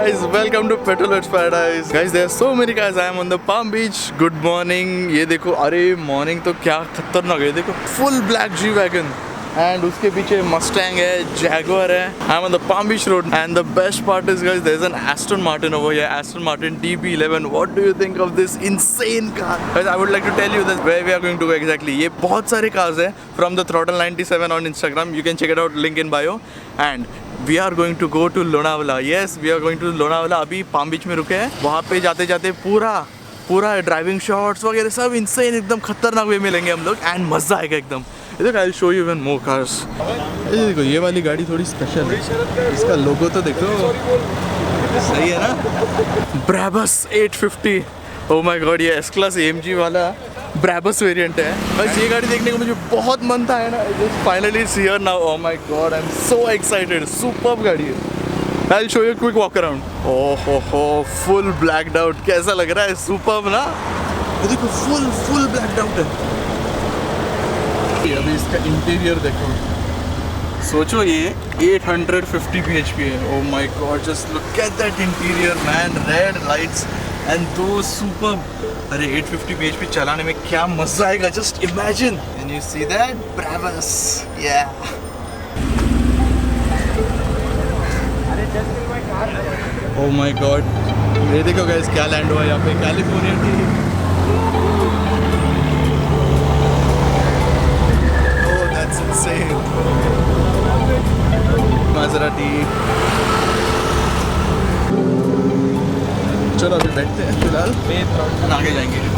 guys, welcome to Petrolheads Paradise. Guys, there are so many guys. I am on the Palm Beach. Good morning. ये देखो, अरे morning तो क्या खतरनाक है. देखो, full black G-Wagen. And उसके पीछे Mustang है, Jaguar है. I'm on the Palm Beach Road. And the best part is, guys, there's an Aston Martin over here. Aston Martin DB11. What do you think of this insane car? Guys, I would like to tell you that where we are going to go exactly. ये बहुत सारे cars है. From the Throttle 97 on Instagram. You can check it out. Link in bio. And we are going to go to Lonavala. Yes, we are going to Lonavala. अभी palm बीच में रुके हैं. वहाँ पे जाते जाते पूरा ड्राइविंग शॉट्स वगैरह सब इंसेन एकदम खतरनाक वे मिलेंगे हम लोग एंड मज़ा आएगा एकदम. देखो, I will show you even more cars. ये देखो, ये वाली गाड़ी थोड़ी स्पेशल है. इसका लोगो तो देखो, सही है ना. Brabus 850. Oh my God, ये S क्लास AMG वाला Brabus वेरिएंट है. बस ये गाड़ी देखने को मुझे बहुत मन था है ना. Finally it's here now. Oh my God, I'm so excited. Superb गाड़ी है. I'll show you a quick walk around. Oh हो, full blacked out. कैसा लग रहा है? सुपर्ब ना. ये देखो, full blacked out है. अभी इसका इंटीरियर देखो. सोचो, ये 850 bhp है. Oh my God, just look at that interior, man. Red lights and those superb. अरे 850 bhp चलाने में क्या मजा आएगा. Just imagine. Can you see that? Brabus. Yeah. Oh my God. ये देखो guys, क्या लैंड हुआ यहाँ पे. कैलिफोर्निया की. Oh, that's insane. Maserati. चलो अभी बैठते हैं फिलहाल, आगे जाएंगे.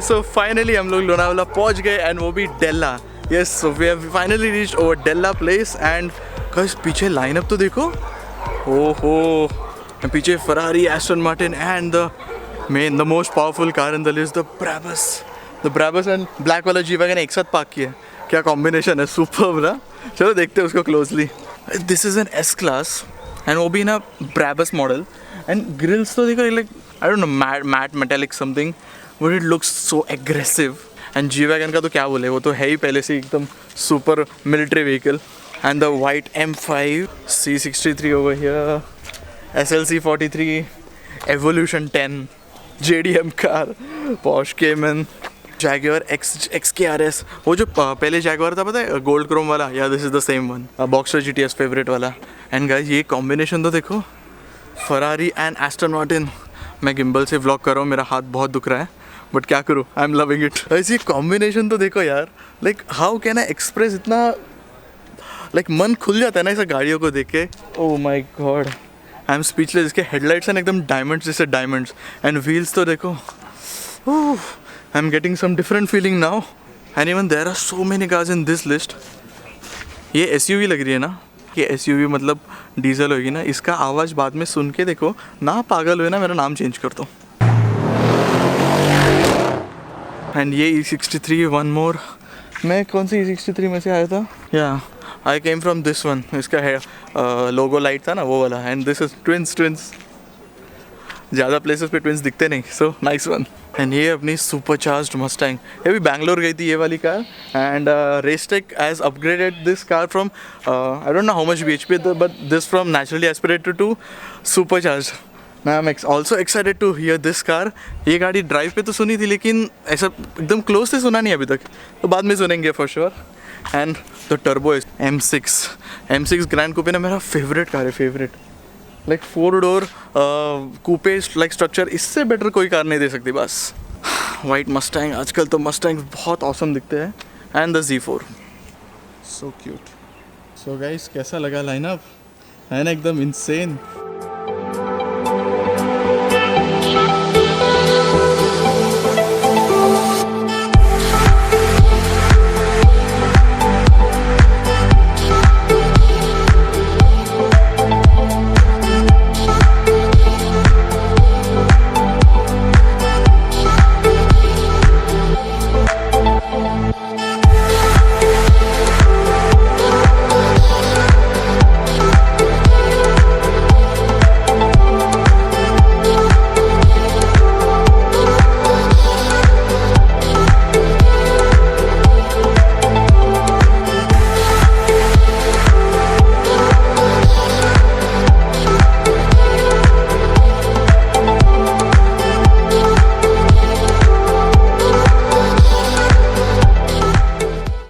So finally हम लोग लोनावाला पहुंच गए एंड वो भी Della. Yes, so we have finally reached over Della place. And guys, पीछे लाइनअप तो देखो. ओहो, पीछे Ferrari, Aston Martin and the most powerful car in the list, the Brabus and black वाला G-Wagen एक साथ पार्क किया. क्या कॉम्बिनेशन है. सुपर्ब ना. चलो देखते हैं उसको closely. This is an S class and वो भी ना ब्राबस मॉडल. एंड ग्रिल्स तो देखो, like I don't know, matte metallic something. But it looks so aggressive. And G-Wagen का तो क्या बोले, वो तो है ही पहले से एकदम super military vehicle. And the white M5 C63 over here, SLC 43, Evolution 10, JDM car, Porsche Cayman, Jaguar XKRS. वो जो पहले Jaguar था पता है, गोल्ड क्रोम वाला. या this is the same one, boxer GTS favourite वाला. एंड गाइस, ये कॉम्बिनेशन तो देखो, फरारी एंड एस्टन मार्टिन. मैं गिम्बल से व्लॉग कर रहा हूँ, मेरा हाथ बहुत दुख रहा है, बट क्या करूँ, आई एम लविंग इट. ऐसी कॉम्बिनेशन तो देखो यार. Like how can I express. इतना लाइक मन खुल जाता है ना ऐसा गाड़ियों को देख के. Oh my god, I am speechless. इसके हेडलाइट्स हैं एकदम डायमंड्स जैसे डायमंड्स. एंड व्हील्स तो देखो. I am getting some different feeling now. And even there are so many cars in this list. ये SUV लग रही है ना. कि SUV मतलब डीजल होगी ना. इसका आवाज़ बाद में सुन के देखो ना, पागल हुए ना, मेरा नाम चेंज कर दो. एंड ये E63 वन मोर. मैं कौन सी E63 में से आया था. या आई केम फ्रॉम दिस वन. इसका है लोगो लाइट था ना वो वाला. And this is twins. ज़्यादा प्लेसेस पे ट्विंस दिखते नहीं, सो नाइस वन। एंड ये अपनी सुपर चार्ज्ड मस्टैंग, ये भी बैंगलोर गई थी ये वाली car, and Racetech has upgraded this car from I don't know how much bhp, but this from naturally aspirated to super charge. I am also excited to hear this car. ये गाड़ी drive पे तो सुनी थी, लेकिन ऐसा एकदम close से सुना नहीं अभी तक, तो बाद में सुनेंगे for sure. And the turbo is M6 grand coupe ना मेरा फेवरेट कार है, favourite. Like 4 door coupe like structure, इससे बेटर कोई कार नहीं दे सकती बस। वाइट मस्टैंग, आजकल तो मस्टैंग बहुत ऑसम दिखते हैं। And the Z4 so cute. So guys, कैसा लगा लाइनअप, है ना एकदम इंसेन।